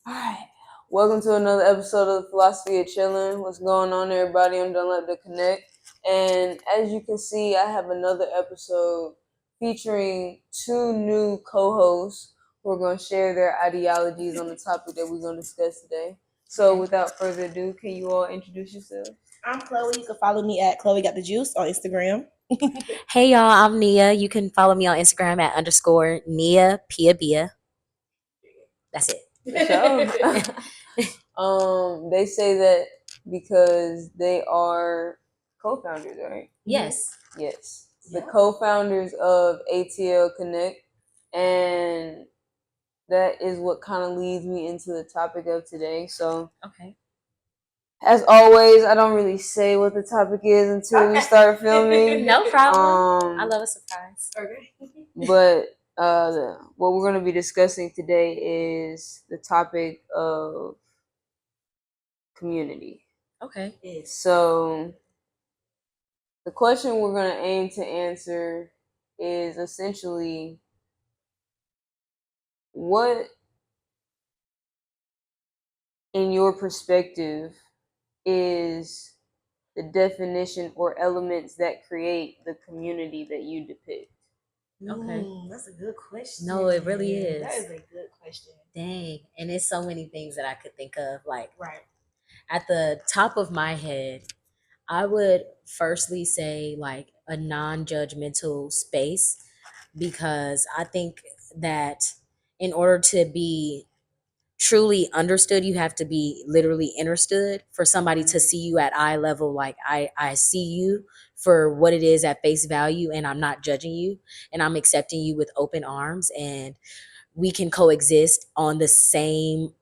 Alright. Welcome to another episode of the Philosophy of Chillin. What's going on, everybody? I'm ATL Connect. And as you can see, I have another episode featuring two new co-hosts who are going to share their ideologies on the topic that we're going to discuss today. So without further ado, can you all introduce yourselves? I'm Chloe. You can follow me at Chloe Got the Juice on Instagram. Hey y'all, I'm Nia. You can follow me on Instagram at _Nia Pia Bia. That's it. They say that because they are co-founders, right? Yes. Yes. The co-founders of ATL Connect, and that is what kind of leads me into the topic of today. So, Okay. as always, I don't really say what the topic is until we start filming. No problem. I love a surprise. Okay. But what we're going to be discussing today is the topic of community. Okay. So the question we're going to aim to answer is essentially, what, in your perspective, is the definition or elements that create the community that you depict? Okay. That's a good question. No, it really is. That is a good question. Dang. And it's so many things that I could think of. Like, Right. at the top of my head, I would firstly say like a non-judgmental space, because I think that in order to be truly understood, you have to be literally understood. For somebody to see you at eye level, like I see you for what it is at face value, and I'm not judging you, and I'm accepting you with open arms, and we can coexist on the same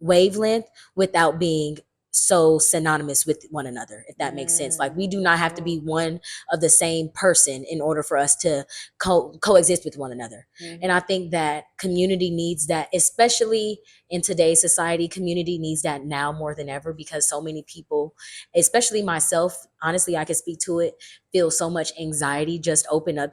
wavelength without being so synonymous with one another, if that makes sense. Like, we do not have to be one of the same person in order for us to coexist with one another. And I think that community needs that, especially in today's society. Community needs that now more than ever, because so many people, especially myself, honestly, I can speak to it, feel so much anxiety just opening up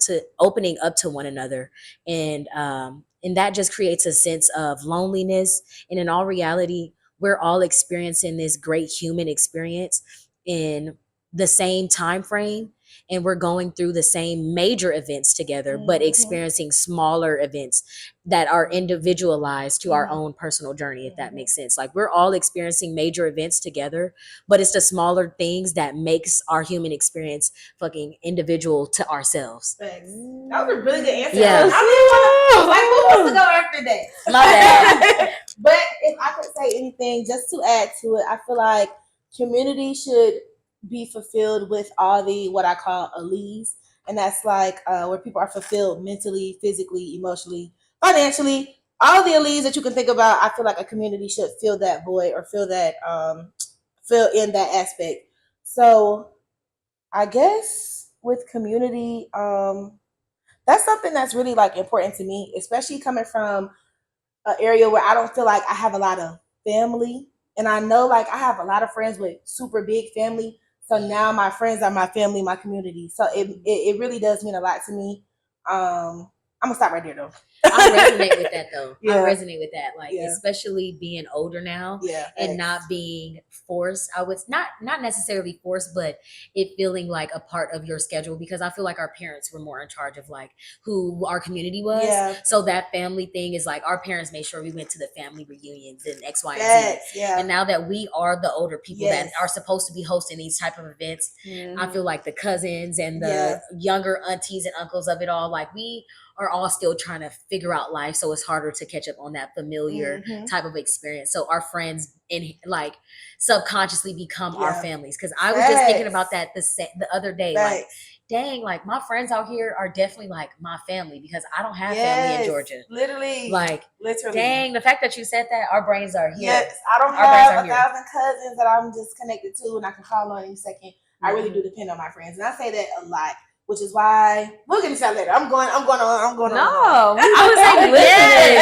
to one another. And that just creates a sense of loneliness. And in all reality, we're all experiencing this great human experience in the same time frame, and we're going through the same major events together, but experiencing smaller events that are individualized to our own personal journey, if that makes sense. Like, we're all experiencing major events together, but it's the smaller things that makes our human experience fucking individual to ourselves. Thanks. That was a really good answer. Yeah. Who wants to go after that? My bad. But if I could say anything just to add to it, I feel like community should be fulfilled with all the what I call alleles. And that's like where people are fulfilled mentally, physically, emotionally, financially. All the alleles that you can think about, I feel like a community should fill that void or fill in that aspect. So I guess with community, that's something that's really like important to me, especially coming from an area where I don't feel like I have a lot of family. And I know like I have a lot of friends with super big family. So now my friends are my family, my community. So it really does mean a lot to me. I'm gonna stop right there though. I resonate with that though. Yeah. I resonate with that. Like, Yeah. especially being older now, Yeah. and not being forced. I was not necessarily forced, but it feeling like a part of your schedule, because I feel like our parents were more in charge of like who our community was. Yeah. So that family thing is like, our parents made sure we went to the family reunions and X, Y, and Z. Yes, yeah. And now that we are the older people Yes. that are supposed to be hosting these type of events, Mm-hmm. I feel like the cousins and the Yes. younger aunties and uncles of it all, like, we are all still trying to figure out life, so it's harder to catch up on that familiar type of experience. So our friends in like subconsciously become our families. Because I was just thinking about that the other day. Like, dang, like my friends out here are definitely like my family, because I don't have family in Georgia. Literally. Like, literally. Dang, the fact that you said that, our brains are here. Yes, I don't Our brains are have here. 1,000 cousins that I'm just connected to and I can call on any second. I really do depend on my friends, and I say that a lot, which is why we'll get into that later. I'm going on. No, I was like,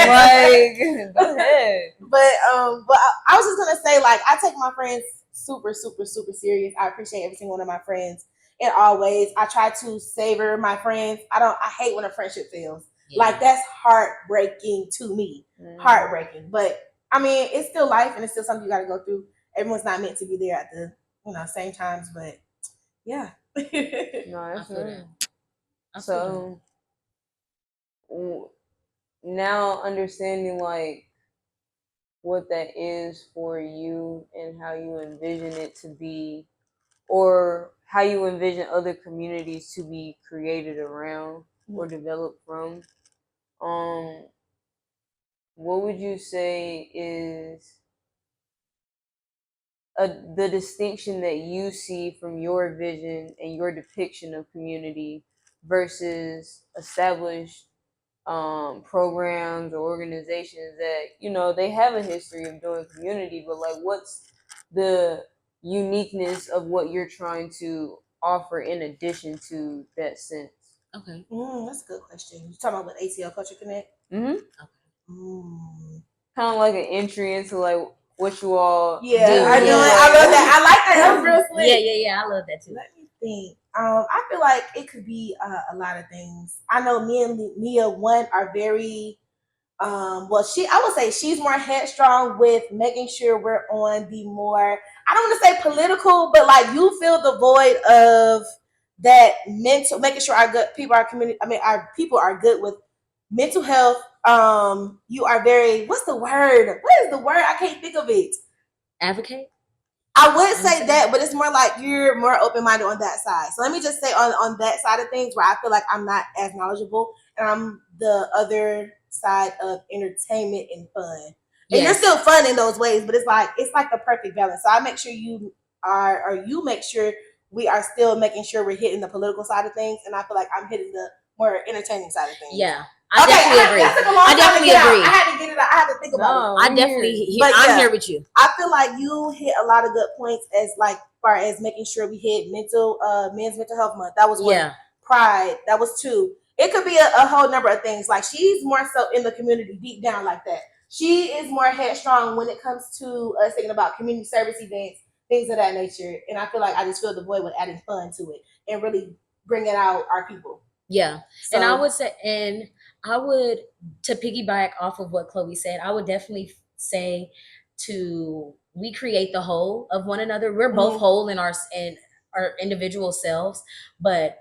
like, go ahead. But I was just gonna say, like, I take my friends super, super, super serious. I appreciate every single one of my friends in all ways. I try to savor my friends. I hate when a friendship fails. Yeah. Like, that's heartbreaking to me. Heartbreaking. But I mean, it's still life and it's still something you got to go through. Everyone's not meant to be there at the same times, but yeah. No, I that's feel right. that. I feel that. So now understanding like what that is for you and how you envision it to be, or how you envision other communities to be created around or developed from. Um, what would you say is the distinction that you see from your vision and your depiction of community versus established programs or organizations that they have a history of doing community, but like what's the uniqueness of what you're trying to offer in addition to that sense? Okay. That's a good question. You talking about with ATL Culture Connect? Mm-hmm. Okay. Kind of like an entry into like what you all Yeah, do. I know it. Yeah. I love that. I like that. That was real slick. Yeah. I love that too. Let me think. I feel like it could be a lot of things. I know me and Nia one are very well, I would say she's more headstrong with making sure we're on the more, I don't want to say political, but like you fill the void of that mental, making sure our good people, our community, I mean our people are good with mental health. You are very, what's the word? What is the word? I can't think of it. Advocate. I would say that, but it's more like you're more open minded on that side. So let me just say on that side of things where I feel like I'm not as knowledgeable, and I'm the other side of entertainment and fun. And you're still fun in those ways, but it's like the perfect balance. So I make sure you make sure we are still making sure we're hitting the political side of things, and I feel like I'm hitting the more entertaining side of things. Yeah. I definitely agree. I definitely agree. I had to get it out. I had to think about it. I definitely, But I'm yeah. here with you. I feel like you hit a lot of good points as like far as making sure we hit men's mental health month. That was one. Yeah. Pride. That was two. It could be a whole number of things. Like she's more so in the community deep down like that. She is more headstrong when it comes to us thinking about community service events, things of that nature. And I feel like I just filled the void with adding fun to it and really bringing out our people. Yeah. So, and I would say, to piggyback off of what Chloe said, I would definitely say we create the whole of one another. We're both whole in our individual selves, but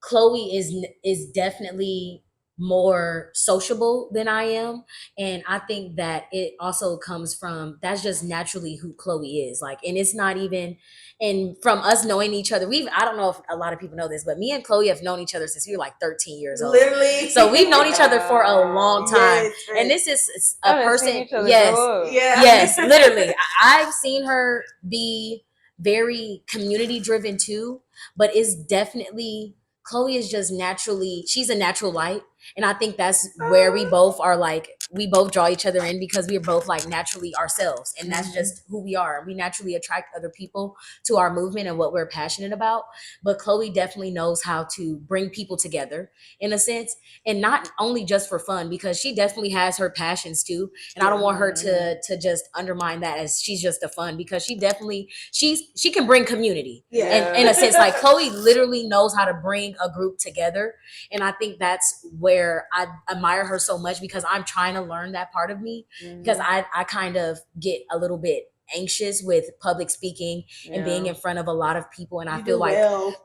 Chloe is definitely more sociable than I am, and I think that it also comes from, that's just naturally who Chloe is. Like, and it's not even, and from us knowing each other, I don't know if a lot of people know this, but me and Chloe have known each other since we were like 13 years old. Literally. So we've known each other for a long time. Yes, right. And this is a person. Yes. Yes, literally. I've seen her be very community driven too, but it's definitely, Chloe is just naturally, she's a natural light. And I think that's where we both are like, we both draw each other in because we're both like naturally ourselves. And that's just who we are. We naturally attract other people to our movement and what we're passionate about. But Chloe definitely knows how to bring people together in a sense, and not only just for fun, because she definitely has her passions too. And I don't want her to just undermine that as she's just a fun, because she can bring community. And in a sense, like Chloe literally knows how to bring a group together. And I think that's where I admire her so much, because I'm trying to learn that part of me, because I kind of get a little bit anxious with public speaking and being in front of a lot of people. And I feel like,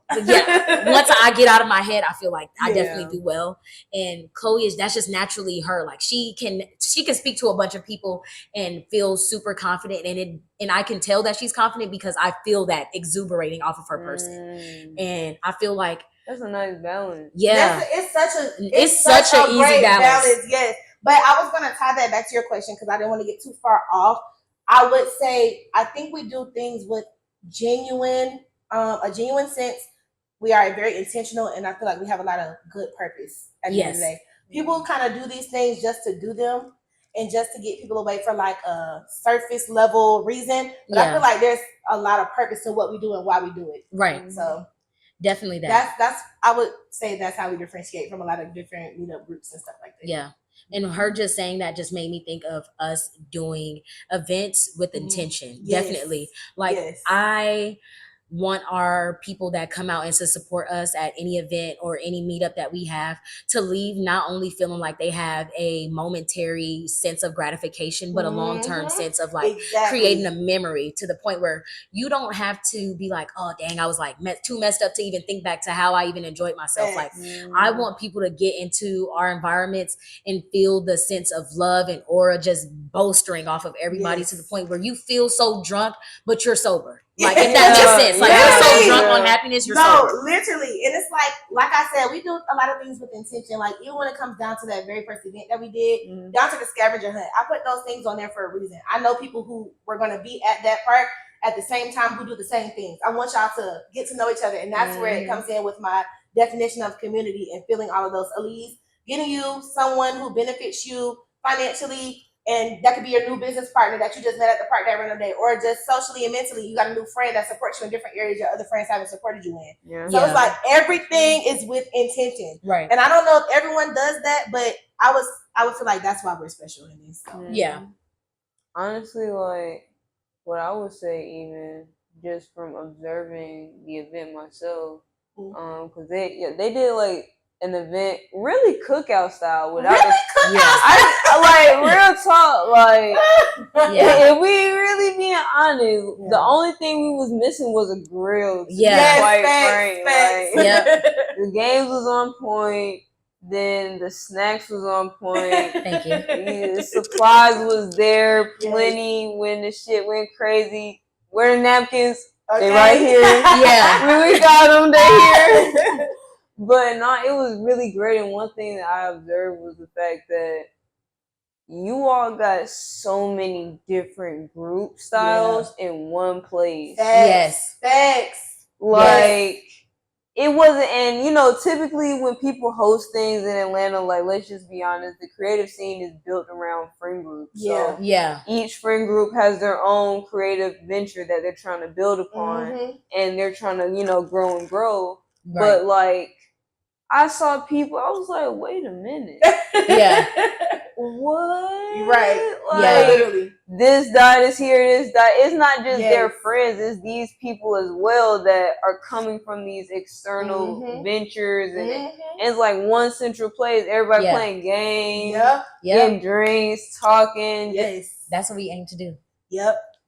once I get out of my head, I feel like I definitely do well. And Chloe that's just naturally her. Like she can speak to a bunch of people and feel super confident, and I can tell that she's confident because I feel that exuberating off of her person. And I feel like that's a nice balance. Yeah. It's such an easy balance. Yes. But I was gonna tie that back to your question because I didn't want to get too far off. I would say I think we do things with a genuine sense. We are very intentional, and I feel like we have a lot of good purpose at the end of the day. People kind of do these things just to do them and just to get people away for like a surface level reason. But I feel like there's a lot of purpose to what we do and why we do it. Right. So definitely that's I would say that's how we differentiate from a lot of different meetup groups and stuff like that. Yeah. And her just saying that just made me think of us doing events with intention. Definitely. Like want our people that come out and to support us at any event or any meetup that we have to leave not only feeling like they have a momentary sense of gratification, but a long-term sense of like creating a memory to the point where you don't have to be like, oh dang, I was like too messed up to even think back to how I even enjoyed myself. Like I want people to get into our environments and feel the sense of love and aura just bolstering off of everybody to the point where you feel so drunk, but you're sober. Like if that makes sense. Like you're so drunk on happiness, you're sober. Literally. And it's like I said, we do a lot of things with intention. Like even when it comes down to that very first event that we did, down to the scavenger hunt, I put those things on there for a reason. I know people who were going to be at that park at the same time who do the same things. I want y'all to get to know each other, and that's where it comes in with my definition of community and feeling all of those. Elise, getting you someone who benefits you financially, and that could be your new business partner that you just met at the park that random day, or just socially and mentally, you got a new friend that supports you in different areas your other friends haven't supported you in. So it's like everything is with intention, right? And I don't know if everyone does that, but I would feel like that's why we're special in this. So. Yeah. Honestly, like what I would say, even just from observing the event myself, because they did like an event really cookout style without like real talk, like if we really being honest, the only thing we was missing was a grill. The games was on point, then the snacks was on point. Thank you. The supplies was there plenty when the shit went crazy. Where the napkins? They right here. We got them. They here. But no, it was really great. And one thing that I observed was the fact that you all got so many different group styles in one place. Facts. Like, it wasn't, and you know, typically when people host things in Atlanta, like, let's just be honest, the creative scene is built around friend groups. So each friend group has their own creative venture that they're trying to build upon, and they're trying to, you know, grow and grow. Right. But like, I saw people, I was like, wait a minute. What? Right. Like, literally. This dot is here, this dot. It's not just their friends, it's these people as well that are coming from these external ventures. And it's like one central place, everybody playing games, getting drinks, talking. That's what we aim to do.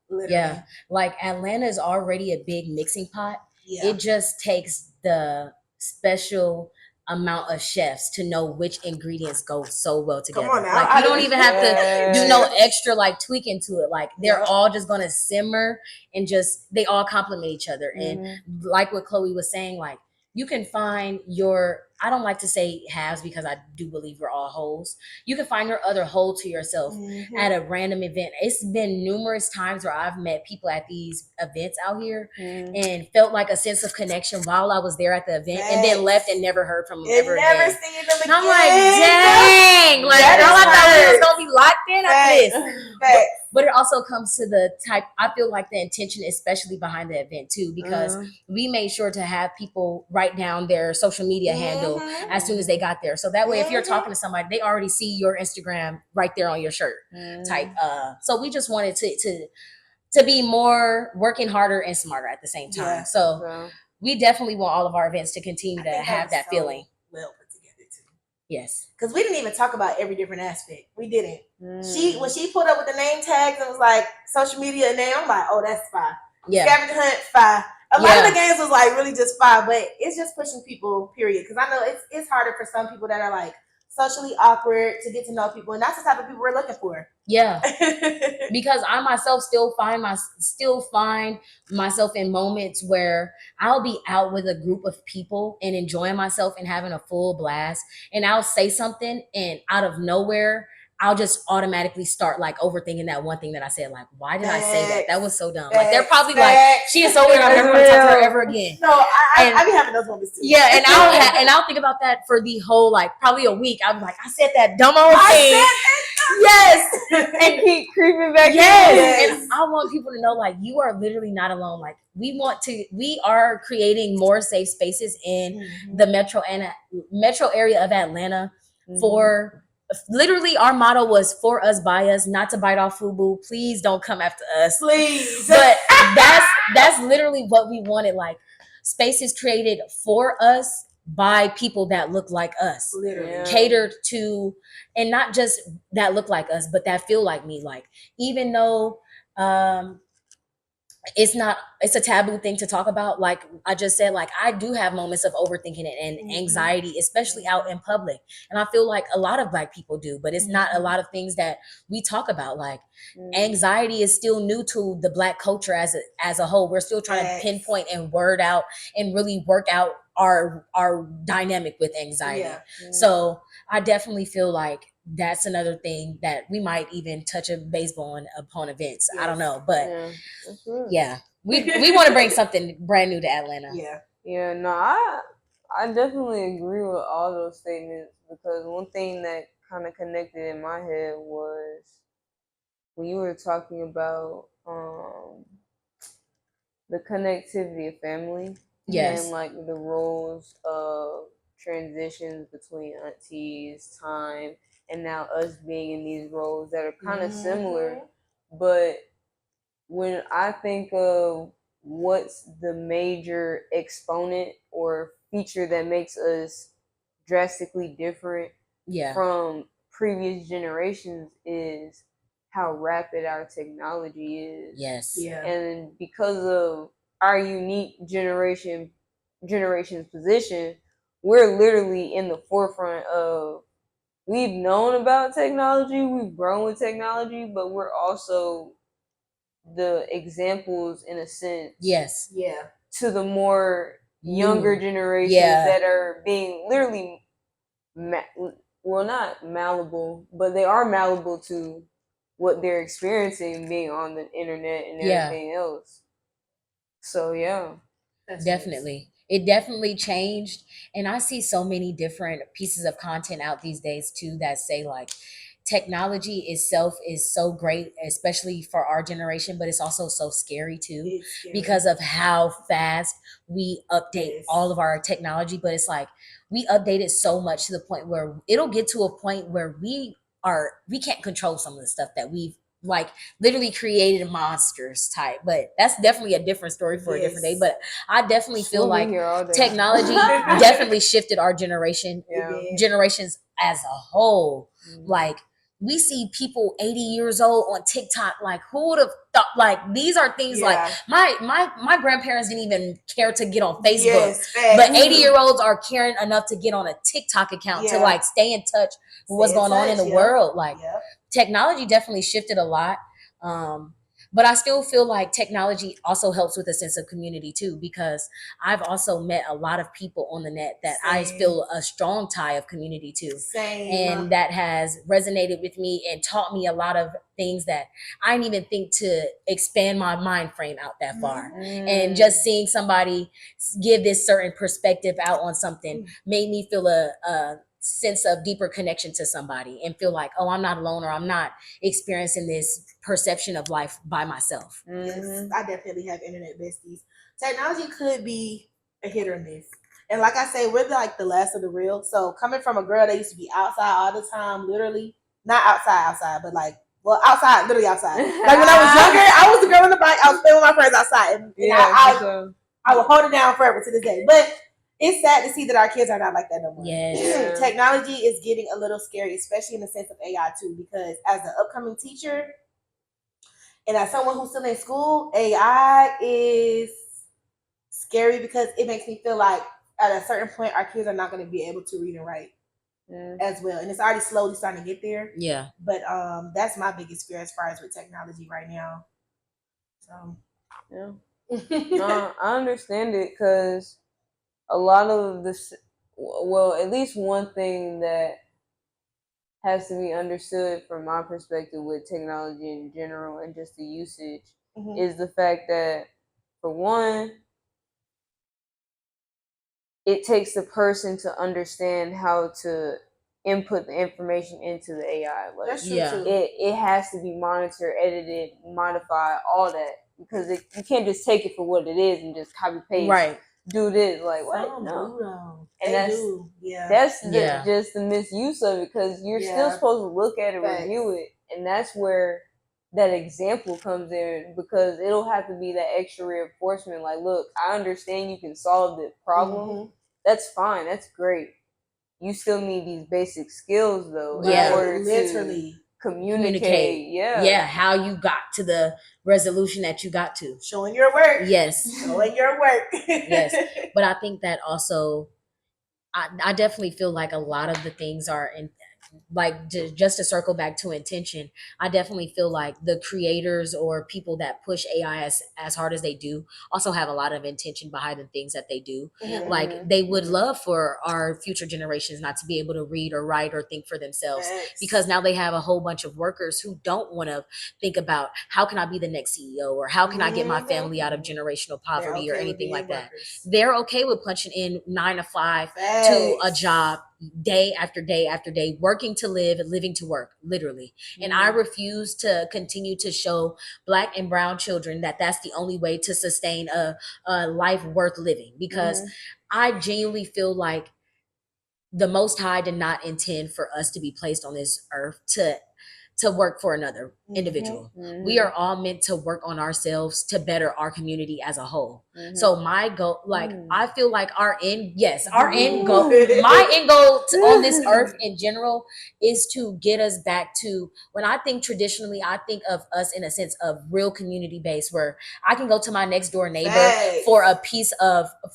Literally. Yeah. Like Atlanta is already a big mixing pot. It just takes the special amount of chefs to know which ingredients go so well together. Come on now. Like you don't even have to do no extra like tweaking to it. Like they're all just gonna simmer and just they all complement each other. And like what Chloe was saying, like you can find your, I don't like to say halves because I do believe we're all wholes. You can find your other whole to yourself at a random event. It's been numerous times where I've met people at these events out here and felt like a sense of connection while I was there at the event and then left and never heard from them ever again. Seen them again. And I'm like, dang, like girl, I thought we was gonna be locked in after this. But it also comes to the type, I feel like the intention, especially behind the event too, because we made sure to have people write down their social media handle as soon as they got there. So that way, if you're talking to somebody, they already see your Instagram right there on your shirt type. So we just wanted to be more working harder and smarter at the same time. So we definitely want all of our events to continue to have that feeling. Well put together too. Yes. Because we didn't even talk about every different aspect. We didn't. When she pulled up with the name tags and was like social media name, I'm like, oh, that's fine. Scavenger hunt, fine. A lot of the games was like really just fine, but it's just pushing people, period. Because I know it's harder for some people that are like socially awkward to get to know people, and that's the type of people we're looking for. Yeah. Because I myself still find myself in moments where I'll be out with a group of people and enjoying myself and having a full blast, and I'll say something and out of nowhere I'll just automatically start like overthinking that one thing that I said. Like, why did I say that? That was so dumb. Like they're probably like, she is so weird. I'm never going to talk to her ever again. No, I be having those moments too. Yeah, and I'll think about that for the whole like probably a week. I'm like, I said that dumb old thing. Yes, and keep creeping back. Yes, and I want people to know like you are literally not alone. Like we are creating more safe spaces in the metro area of Atlanta for literally our motto was for us, by us, not to bite off FUBU. Please don't come after us. Please. But that's literally what we wanted. Like, spaces created for us by people that look like us. Literally. Yeah. Catered to, and not just that look like us, but that feel like me. Like, even though it's a taboo thing to talk about, like I just said, like I do have moments of overthinking it and anxiety, especially out in public, and I feel like a lot of Black people do, but it's not a lot of things that we talk about. Like, anxiety is still new to the Black culture as a whole. We're still trying to pinpoint and word out and really work out our dynamic with anxiety. Yeah. So I definitely feel like that's another thing that we might even touch a baseball upon events. I don't know, but yeah, we want to bring something brand new to Atlanta. Yeah, no, I definitely agree with all those statements, because one thing that kind of connected in my head was when you were talking about the connectivity of family. Yes. And like the roles of transitions between aunties, time, and now us being in these roles that are kind of similar. But when I think of what's the major exponent or feature that makes us drastically different from previous generations, is how rapid our technology is. Yes. Yeah. And because of our unique generation's position, we're literally in the forefront of, we've known about technology, we've grown with technology, but we're also the examples, in a sense, yes, to the more younger generations that are being literally well, not malleable, but they are malleable to what they're experiencing being on the internet and everything else. So yeah, definitely. It definitely changed, and I see so many different pieces of content out these days too that say like technology itself is so great, especially for our generation, but it's also so scary too, because of how fast we update all of our technology. But it's like we update it so much to the point where it'll get to a point where we can't control some of the stuff that we've like literally created monsters type. But that's definitely a different story for a different day. But I definitely feel like technology definitely shifted our generations as a whole. Like, we see people 80 years old on TikTok. Like, who would have thought? Like, these are things like my grandparents didn't even care to get on Facebook, but 80-year-olds are caring enough to get on a TikTok account to like stay in touch with what's going on in the world. Like, technology definitely shifted a lot. But I still feel like technology also helps with a sense of community too, because I've also met a lot of people on the net that I feel a strong tie of community to. And that has resonated with me and taught me a lot of things that I didn't even think to expand my mind frame out that far. And just seeing somebody give this certain perspective out on something made me feel a sense of deeper connection to somebody and feel like, oh, I'm not alone, or I'm not experiencing this perception of life by myself. Yes, I definitely have internet besties. Technology could be a hit or miss. And like I say, we're like the last of the real. So coming from a girl that used to be outside all the time, literally, not outside, but like, well, outside, literally outside. Like when I was younger, I was the girl on the bike. I was playing with my friends outside. And I would hold it down forever to this day. But it's sad to see that our kids are not like that no more. Yes. Technology is getting a little scary, especially in the sense of AI too, because as an upcoming teacher and as someone who's still in school, AI is scary because it makes me feel like at a certain point our kids are not going to be able to read and write as well. And it's already slowly starting to get there. Yeah. But that's my biggest fear as far as with technology right now. So yeah. I understand it, because a lot of this, well, at least one thing that has to be understood from my perspective with technology in general and just the usage is the fact that, for one, it takes the person to understand how to input the information into the AI. Like, that's true too. It has to be monitored, edited, modified, all that, because you can't just take it for what it is and just copy paste do this. Like what? Some No. do though. And They that's do. Yeah. that's Yeah. just the misuse of it, because you're still Yeah. supposed to look at it, Facts. review it, and that's where that example comes in, because it'll have to be that extra reinforcement. Like, look, I understand you can solve the problem. Mhm. That's fine. That's great. You still need these basic skills though, Yeah. in order to Literally. communicate. Yeah. Yeah, how you got to the resolution that you got to. Showing your work. Yes. Showing your work. Yes. But I think that also, I definitely feel like a lot of the things are in, like, just to circle back to intention, I definitely feel like the creators or people that push AI as hard as they do also have a lot of intention behind the things that they do. Mhm. Like, they would love for our future generations not to be able to read or write or think for themselves, Facts. because now they have a whole bunch of workers who don't want to think about how can I be the next CEO, or how can I get my family out of generational poverty or okay with anything being like that. workers. They're okay with punching in 9 to 5 to a Facts. job day after day after day, working to live and living to work, literally. And I refuse to continue to show Black and brown children that that's the only way to sustain a life worth living, because I genuinely feel like the Most High did not intend for us to be placed on this earth to work for another individual. We are all meant to work on ourselves to better our community as a whole. So my goal, like, I feel like our end goal, my end goal on this earth in general is to get us back to, when I think traditionally, I think of us in a sense of real community based, where I can go to my next door neighbor Facts.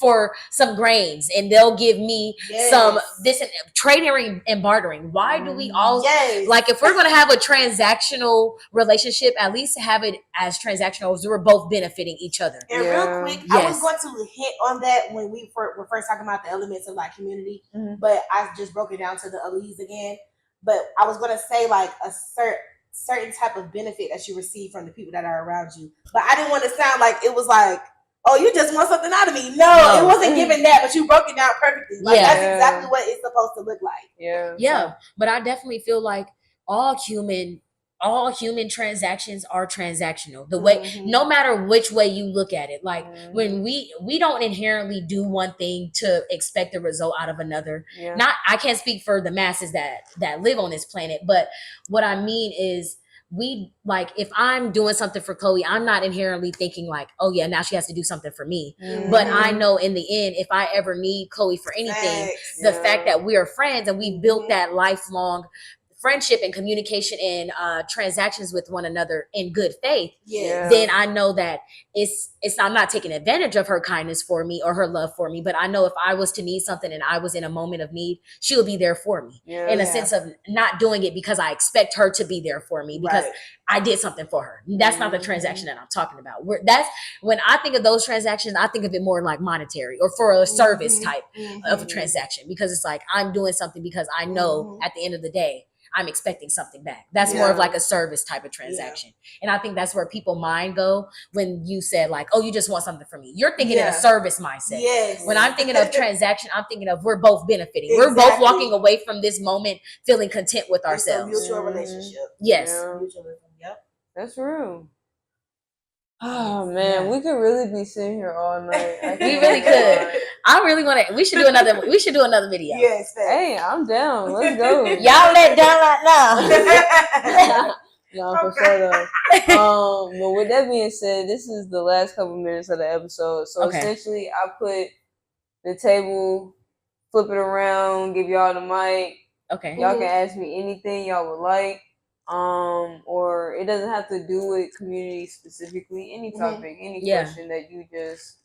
for some grains, and they'll give me some this, and trading and bartering. Why do we all like, if we're going to have a transactional relationship, at least have it as transactional as we're both benefiting each other. And real quick, I was going to hit on that when we were first talking about the elements of like community, but I just broke it down to the alleles again. But I was going to say like a certain type of benefit that you receive from the people that are around you. But I didn't want to sound like it was like, oh, you just want something out of me. No, it wasn't giving that, but you broke it down perfectly. Like, that's exactly what it's supposed to look like. Yeah. So, but I definitely feel like all human transactions are transactional. The way, no matter which way you look at it, like when we don't inherently do one thing to expect a result out of another. Not, I can't speak for the masses that live on this planet, but what I mean is, we, like, if I'm doing something for Chloe, I'm not inherently thinking like, oh yeah, now she has to do something for me. But I know in the end, if I ever need Chloe for anything, the fact that we are friends and we built that lifelong friendship and communication and transactions with one another in good faith, then I know that it's I'm not taking advantage of her kindness for me or her love for me, but I know if I was to need something and I was in a moment of need, she'll be there for me, in a sense of not doing it because I expect her to be there for me because I did something for her. That's not the transaction that I'm talking about. That's when I think of those transactions, I think of it more like monetary or for a service type of a transaction, because it's like I'm doing something because I know at the end of the day I'm expecting something back. That's more of like a service type of transaction. And I think that's where people mind go when you said like, oh, you just want something from me. You're thinking in a service mindset. When I'm thinking of transaction, I'm thinking of we're both benefiting. We're both walking away from this moment feeling content with ourselves. It's a mutual relationship. Yes. Yep. That's real. Oh man, we could really be sitting here all night. We really could. I really want to. We should do another video. Yes. Hey, I'm down. Let's go. Y'all let down right now. No, for sure though. But with that being said, this is the last couple minutes of the episode. So essentially, I put the table, flip it around, give y'all the mic. Okay. Y'all can ask me anything y'all would like. Or it doesn't have to do with community specifically. Any topic, any question that you just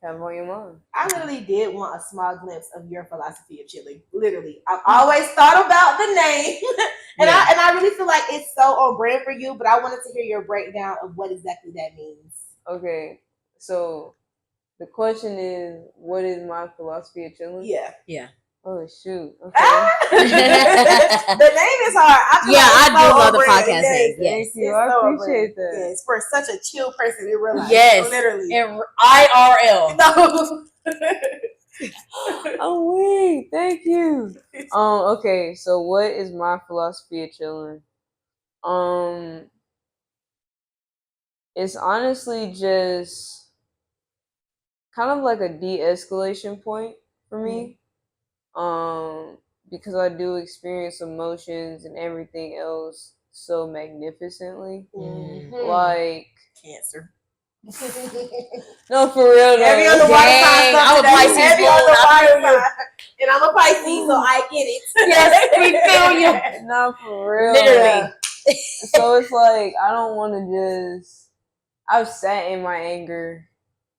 have on your mind. I literally did want a small glimpse of your philosophy of chilling. Literally, I've always thought about the name, and I really feel like it's so on brand for you. But I wanted to hear your breakdown of what exactly that means. Okay, so the question is, what is my philosophy of chilling? Yeah. Oh shoot! Okay. The name is hard. I do love the podcast name. Thank you. I appreciate that. Yes, for such a chill person in real life. Yes, literally. And IRL. No. Oh wait, thank you. Okay, so what is my philosophy of chilling? It's honestly just kind of like a de-escalation point for me. Because I do experience emotions and everything else so magnificently. Like Cancer. no, for real though. Heavy on the water sign stuff I'm a today. Pisces Heavy moon, on the I water feel you. sign. And I'm a Pisces, so I get it. Yes, we feel you. Not for real. Literally. So it's like I don't want to just. I've sat in my anger,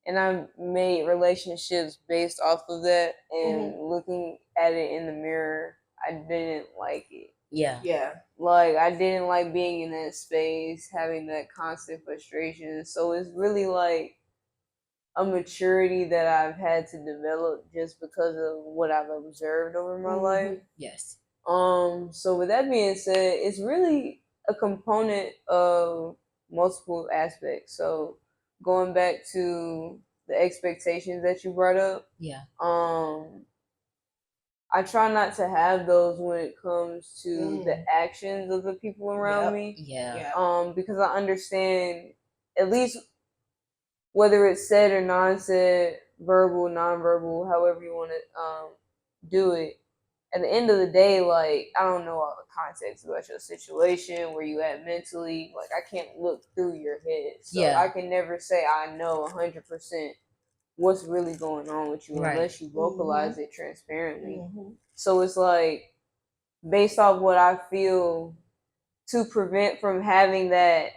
and I've made relationships based off of that. And looking at it in the mirror, I didn't like it. Yeah. Yeah. Like I didn't like being in that space, having that constant frustration. So it's really like a maturity that I've had to develop just because of what I've observed over my life. Yes. So with that being said, it's really a component of multiple aspects. So going back to the expectations that you brought up, Yeah. I try not to have those when it comes to the actions of the people around me. Yeah. Because I understand, at least whether it's said or non-said, verbal, non-verbal, however you want to do it. At the end of the day, like I don't know all the context about your situation, where you at mentally. Like I can't look through your head, so I can never say I know 100% what's really going on with you unless you vocalize it transparently. So it's like based off what I feel to prevent from having that.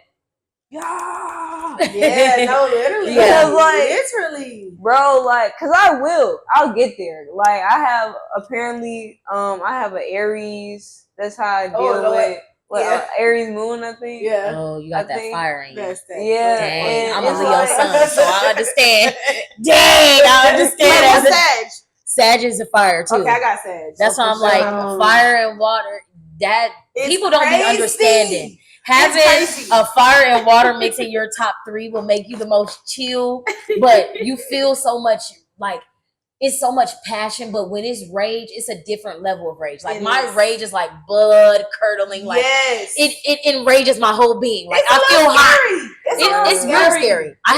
Yeah, no, literally. Yeah. Like, literally. bro, like, cause I'll get there. Like, I have apparently, I have an Aries. That's how I deal with. Like Aries moon, I think. Yeah. Oh, you got that fire in you. Yeah. Dang, and I'm a it's Leo like, sun, so I understand. Dang, I understand. Wait, As what's a Sag? Sag is a fire too. Okay, I got Sag. That's why I'm like fire and water. That people don't be understanding. Having a fire and water mix in your top 3 will make you the most chill, but you feel so much like it's so much passion. But when it's rage, it's a different level of rage. Like my rage is like blood curdling. Like it enrages my whole being. Like I feel hot. It's real scary. I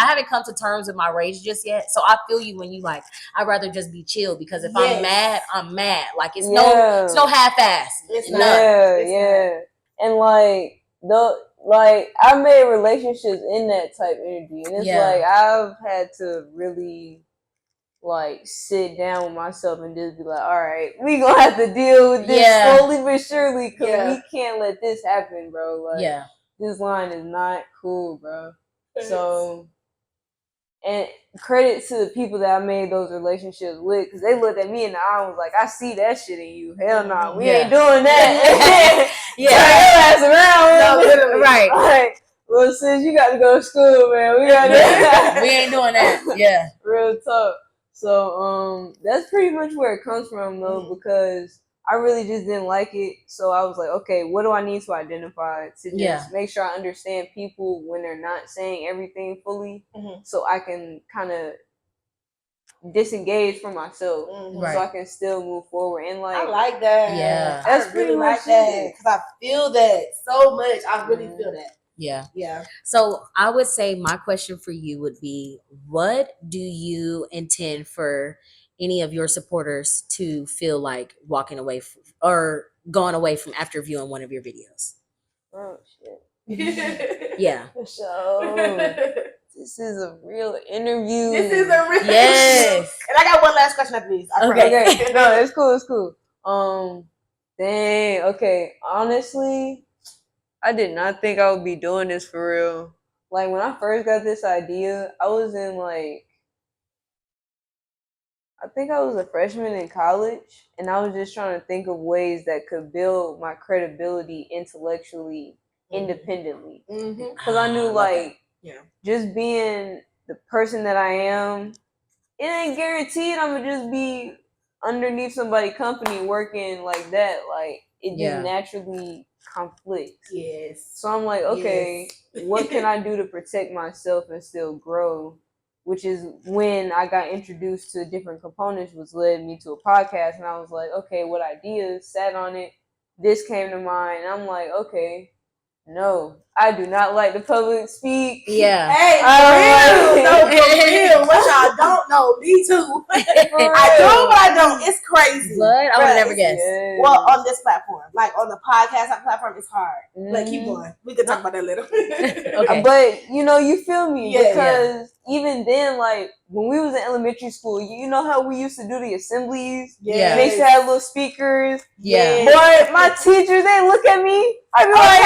haven't come to terms with my rage just yet. So I feel you when you like. I'd rather just be chill because if I'm mad, I'm mad. Like it's no half-ass. It's not. Yeah. And like I made relationships in that type energy, and it's like I've had to really like sit down with myself and just be like, all right, we gonna have to deal with this slowly but surely, because we can't let this happen, bro. Like this line is not cool, bro. So, and credit to the people that I made those relationships with, because they looked at me in the eye and was like, I see that shit in you. Hell no, nah, we ain't doing that. Turn your ass around. No, literally. Right. Like, well, sis, you got to go to school, man. We ain't doing that. Yeah. Real talk. So that's pretty much where it comes from though, because I really just didn't like it. So I was like, okay, what do I need to identify to just make sure I understand people when they're not saying everything fully, so I can kind of disengage from myself, so I can still move forward. And like, I like that. Yeah, that's I pretty really much like that it. because I feel that so much. I really feel that. Yeah. So I would say my question for you would be, what do you intend for any of your supporters to feel like walking away from, or going away from after viewing one of your videos? Oh shit. Yeah. So this is a real interview. Yes. And I got one last question after this. Okay. No, it's cool. Dang. Okay. Honestly, I did not think I would be doing this for real. Like when I first got this idea, I was in like, I think I was a freshman in college, and I was just trying to think of ways that could build my credibility intellectually independently. Because I knew like just being the person that I am, it ain't guaranteed I'm gonna just be underneath somebody's company working like that. Like it just naturally conflicts. So I'm like, okay, what can I do to protect myself and still grow? Which is when I got introduced to different components, which led me to a podcast. And I was like, okay, what ideas? Sat on it. This came to mind. And I'm like, okay, No, I do not like the public speak. Yeah. Hey, I for real, don't like no, for real. What y'all don't know, me too. I do, but I don't. It's crazy. But I would Bruh, never it's- guess. Yes. Well, on this platform, like on the podcast platform, it's hard. But keep Mhm. going. We can talk about that later. Okay. But you feel me? Yeah. Because even then, like when we was in elementary school, you know how we used to do the assemblies? Yeah. They used to have little speakers. Yeah. Boy, my teachers, they look at me. I be like,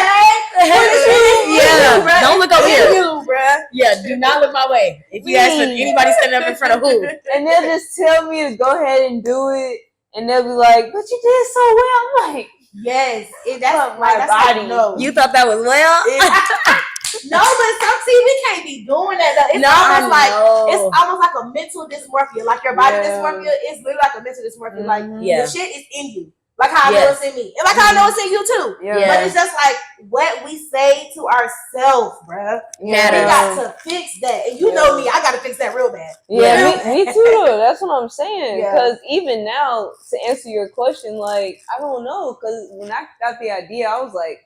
Yeah. Don't look over here. You, bruh. Yeah. Do not look my way. If you ask anybody standing up in front of who, and they'll just tell me to go ahead and do it, and they'll be like, "But you did so well." I'm like, Yes, that's Fuck like my that's how body. you know. you thought that was well. No, but we can't be doing that though. It's No, almost like no. it's almost like a mental dysmorphia. Like your body Yeah. dysmorphia is literally like a mental dysmorphia. Like Yeah. the shit is in you. Like how I know Yes. it's in me. And like how I know it's in you too. Yeah. But it's just like what we say to ourselves, bruh. We Matters. got to fix that. And you know me, I gotta fix that real bad. Yeah, me too. Though. That's what I'm saying. Yeah. Because even now, to answer your question, like I don't know. Because when I got the idea, I was like,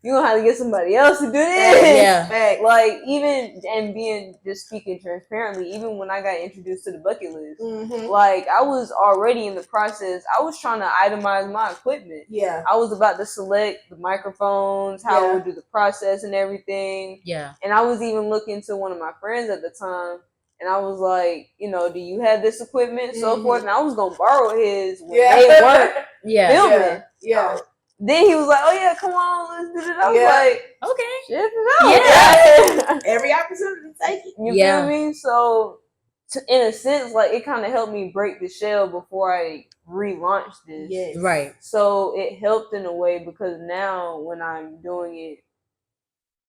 you gonna have to get somebody else to do this. Yeah. Fact. Like even and being just speaking transparently, even when I got introduced to the bucket list, like I was already in the process. I was trying to itemize my equipment. Yeah. I was about to select the microphones, how I Yeah. would do the process and everything. Yeah. And I was even looking to one of my friends at the time, and I was like, do you have this equipment, so forth. And I was gonna borrow his when they weren't Yeah. filming. Yeah. Then he was like, "Oh yeah, come on, let's do it." I was Yeah. like, Okay. "Shit it out." Every opportunity, take it. You Yeah. feel me? So, in a sense, like it kind of helped me break the shell before I relaunched this. Yes. Right. So it helped in a way because now when I'm doing it,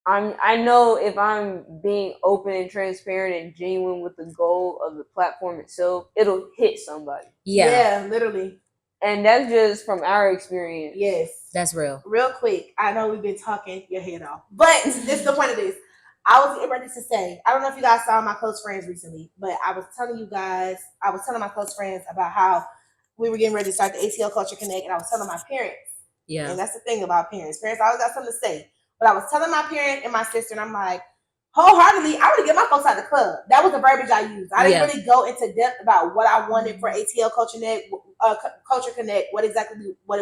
I know if I'm being open and transparent and genuine with the goal of the platform itself, it'll hit somebody. Yeah. Literally. And that's just from our experience. Yes. That's real. Real quick, I know we've been talking your head off, but this is the point of this. I was getting ready to say, I don't know if you guys saw my close friends recently, but I was telling my close friends about how we were getting ready to start the ATL Culture Connect, and I was telling my parents. Yeah. And that's the thing about parents. Parents always got something to say. But I was telling my parent and my sister, and I'm like, wholeheartedly, I want to get my folks out of the club. That was the verbiage I used. I didn't really go into depth about what I wanted for ATL Culture Connect, what it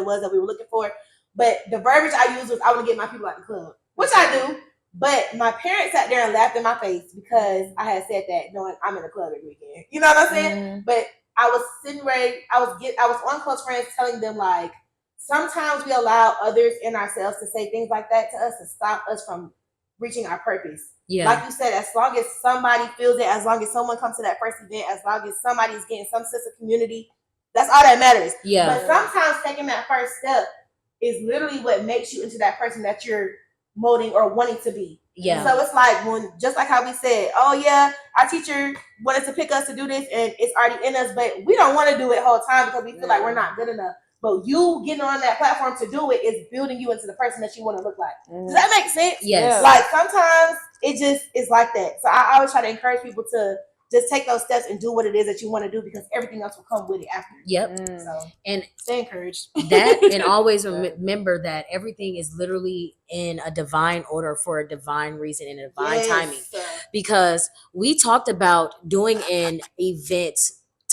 was that we were looking for. But the verbiage I used was I want to get my people out the club, which I do. But my parents sat there and laughed in my face because I had said that knowing I'm in the club every weekend. You know what I'm saying? But I was sitting ready. I was on Close Friends telling them like sometimes we allow others and ourselves to say things like that to us to stop us from reaching our purpose. Yeah. Like you said, as long as somebody feels it, as long as someone comes to that first event, as long as somebody's getting some sense of community, that's all that matters. Yeah. But sometimes taking that first step is literally what makes you into that person that you're molding or wanting to be. Yeah. So it's like just like how we said, oh yeah, our teacher wanted to pick us to do this and it's already in us, but we don't want to do it whole time because we feel like we're not good enough. But you getting on that platform to do it is building you into the person that you want to look like. Does that make sense? Yes. Like sometimes it just is like that. So I always try to encourage people to just take those steps and do what it is that you want to do because everything else will come with it after. Yep. So and stay encouraged. That and always remember that everything is literally in a divine order for a divine reason and a divine timing. Because we talked about doing an event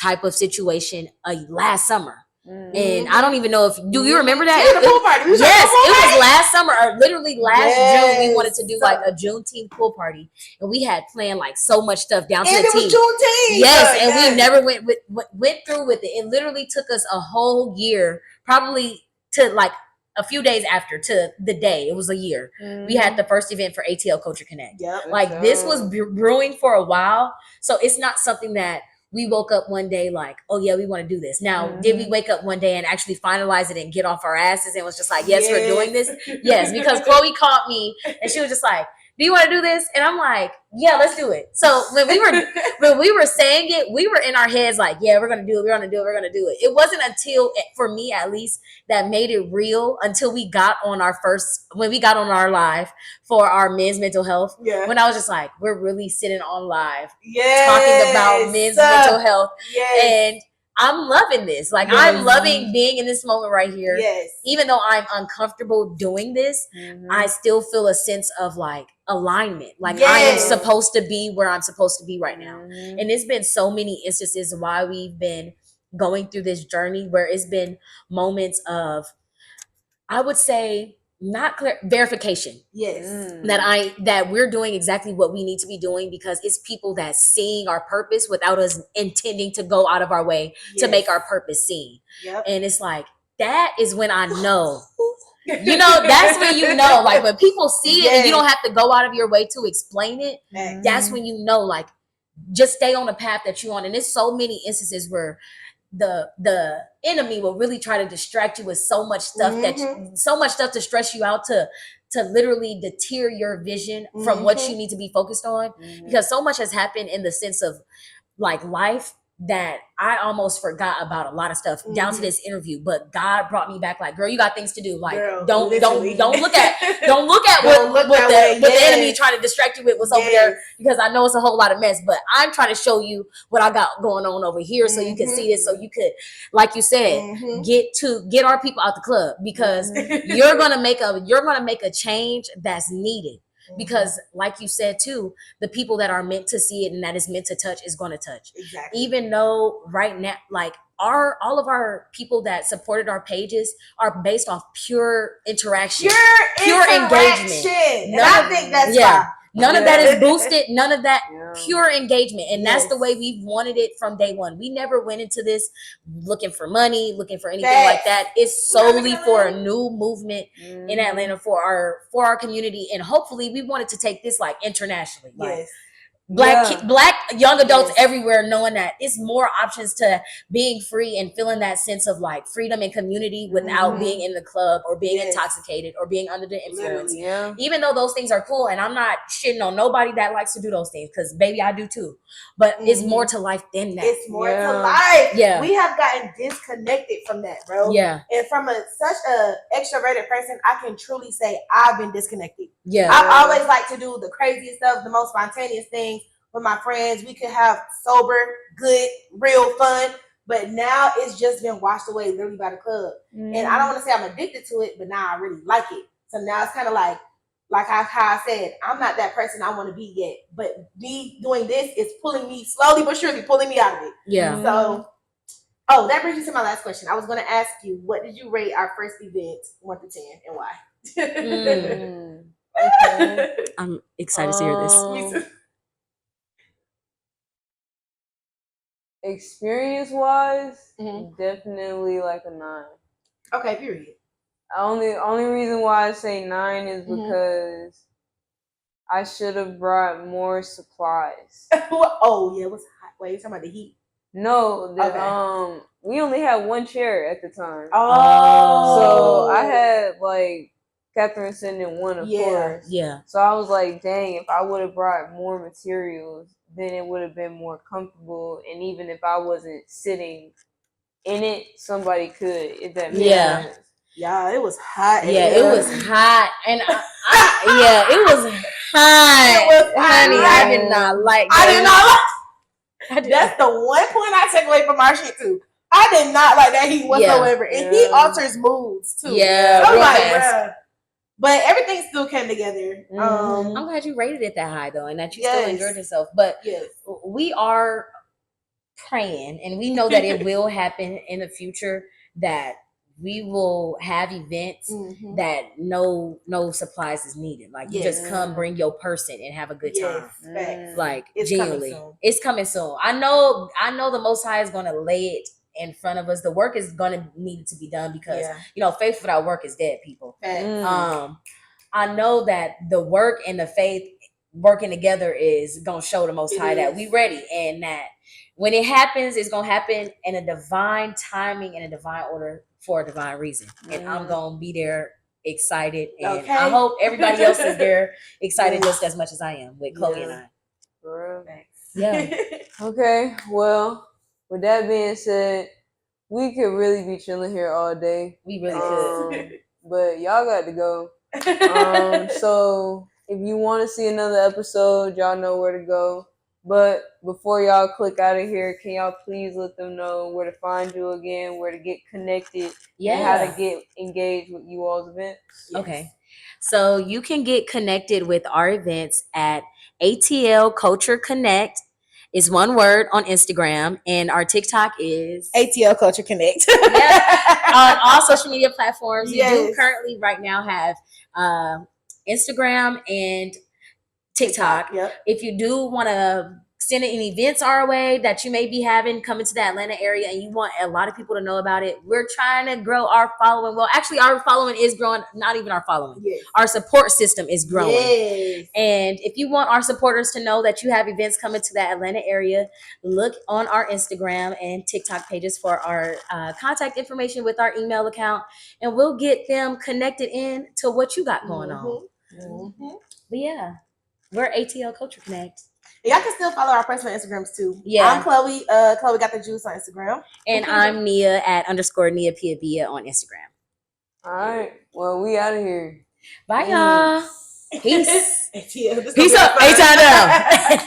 type of situation last summer. And I don't even know if do you remember that? Yeah, the pool party. Yes, it was last summer or literally last June. We wanted to do So- like a Juneteenth pool party, and we had planned like so much stuff down to And the it was T. Juneteenth. Yes, and we never went through with it. It literally took us a whole year, probably to like a few days after to the day. It was a year. We had the first event for ATL Culture Connect. Yep. Like this was brewing for a while, so it's not something that we woke up one day like, oh yeah, we want to do this. Now, did we wake up one day and actually finalize it and get off our asses and was just like, yes, we're doing this? Yes, because Chloe called me and she was just like, do you want to do this? And I'm like, yeah, let's do it. So when we were saying it, we were in our heads like, yeah, we're gonna do it, we're gonna do it, we're gonna do it. It wasn't until, for me at least, that made it real until we got on when we got on our live for our men's mental health. Yeah. When I was just like, we're really sitting on live Yes. talking about men's mental health. Yes. And I'm loving this. Like, Yes. I'm loving being in this moment right here. Yes. Even though I'm uncomfortable doing this, I still feel a sense of like alignment. Like, I am Yes. supposed to be where I'm supposed to be right now. Mhm. And it's been so many instances why we've been going through this journey where it's been moments of, I would say, not clear verification Yes. that we're doing exactly what we need to be doing, because it's people that seeing our purpose without us intending to go out of our way to make our purpose seen. Yep. And it's like, that is when I know. You know, that's when you know, like, when people see it and you don't have to go out of your way to explain it, that's when you know, like, just stay on the path that you're on. And there's so many instances where the enemy will really try to distract you with so much stuff so much stuff to stress you out, to literally deter your vision from what you need to be focused on, because so much has happened in the sense of like life that I almost forgot about a lot of stuff down to this interview. But God brought me back, like, girl, you got things to do. Like, Girl, don't look at Don't what look what that the way. enemy trying to distract you with was over there, because I know it's a whole lot of mess. But I'm trying to show you what I got going on over here, so you can see this, so you could, like you said, get our people out the club, because you're gonna make a change that's needed. Because like you said too, the people that are meant to see it and that is meant to touch is going to touch. Exactly. Even though right now, like, all of our people that supported our pages are based off pure interaction, pure engagement. And I think that's why. None of that is boosted. None of that. Yeah. Pure engagement. And that's the way we've wanted it from day one. We never went into this looking for money, looking for anything like that. It's solely for a new movement in Atlanta, for our community. And hopefully we wanted to take this like internationally. Like, black young adults everywhere, knowing that it's more options to being free and feeling that sense of like freedom and community without being in the club or being intoxicated or being under the influence. Even though those things are cool, and I'm not shitting on nobody that likes to do those things, because baby, I do too. But it's more to life than that. It's more to life. Yeah. We have gotten disconnected from that, bro. Yeah. And from such a extroverted person, I can truly say I've been disconnected. Yeah. I always like to do the craziest stuff, the most spontaneous things with my friends. We could have sober, good, real fun. But now it's just been washed away literally by the club. And I don't want to say I'm addicted to it, but now I really like it. So now it's kind of like how I said, I'm not that person I want to be yet. But me doing this is pulling me, slowly but surely pulling me out of it. Yeah. So, that brings me to my last question. I was going to ask you, what did you rate our first event 1 to 10 and why? Okay. I'm excited to hear this. Experience wise, definitely like a 9. Okay, period. Only reason why I say 9 is because I should have brought more supplies. Oh yeah, what's hot? Wait, you talking about the heat? No, we only had 1 chair at the time. Oh, so I had like Catherine sitting in one, of course. Yeah. So I was like, dang, if I would have brought more materials, then it would have been more comfortable. And even if I wasn't sitting in it, somebody could, if that makes sense. Yeah, it was hot. Yeah, it was hot. And it was hot. It was hot. Honey, I did not like that. I did not like That's the one point I take away from our shit too. I did not like that heat whatsoever. And he alters moods too. Yeah, so real like, fast. bruh. But everything still came together. I'm glad you rated it that high though, and that you still enjoyed yourself. But we are praying, and we know that it will happen in the future, that we will have events that no supplies is needed. Like, you just come, bring your person, and have a good time. Like, it's genuinely, coming soon. it's coming soon. I know the Most High is going to lay it in front of us. The work is going to need to be done, because faith without work is dead, people. I know that the work and the faith working together is going to show the Most High that we ready, and that when it happens, it's going to happen in a divine timing and a divine order for a divine reason. And I'm going to be there excited, and I hope everybody else is there excited just as much as I am with Chloe and I. For real. Yeah. Okay, well, with that being said, we could really be chilling here all day. We really could. But y'all got to go. So if you want to see another episode, y'all know where to go. But before y'all click out of here, can y'all please let them know where to find you again, where to get connected, and how to get engaged with you all's events? Yes. Okay. So you can get connected with our events at ATL Culture Connect. Is one word on Instagram, and our TikTok is ATL Culture Connect. on all social media platforms. We do Yes. currently right now have Instagram and TikTok. Yep. If you do want to send any events our way that you may be having coming to the Atlanta area and you want a lot of people to know about it, we're trying to grow our following. Well, actually, our following is growing, not even our following. Yes. Our support system is growing. Yes. And if you want our supporters to know that you have events coming to the Atlanta area, look on our Instagram and TikTok pages for our contact information with our email account, and we'll get them connected in to what you got going on. Mm-hmm. But yeah, we're ATL Culture Connect. Y'all can still follow our personal Instagrams too. Yeah. I'm Chloe. Chloe got the juice on Instagram. And I'm Nia at _Nia Pia Bia on Instagram. All right. Well, we out of here. Bye, y'all. Peace. ATL. Peace up. A-time down.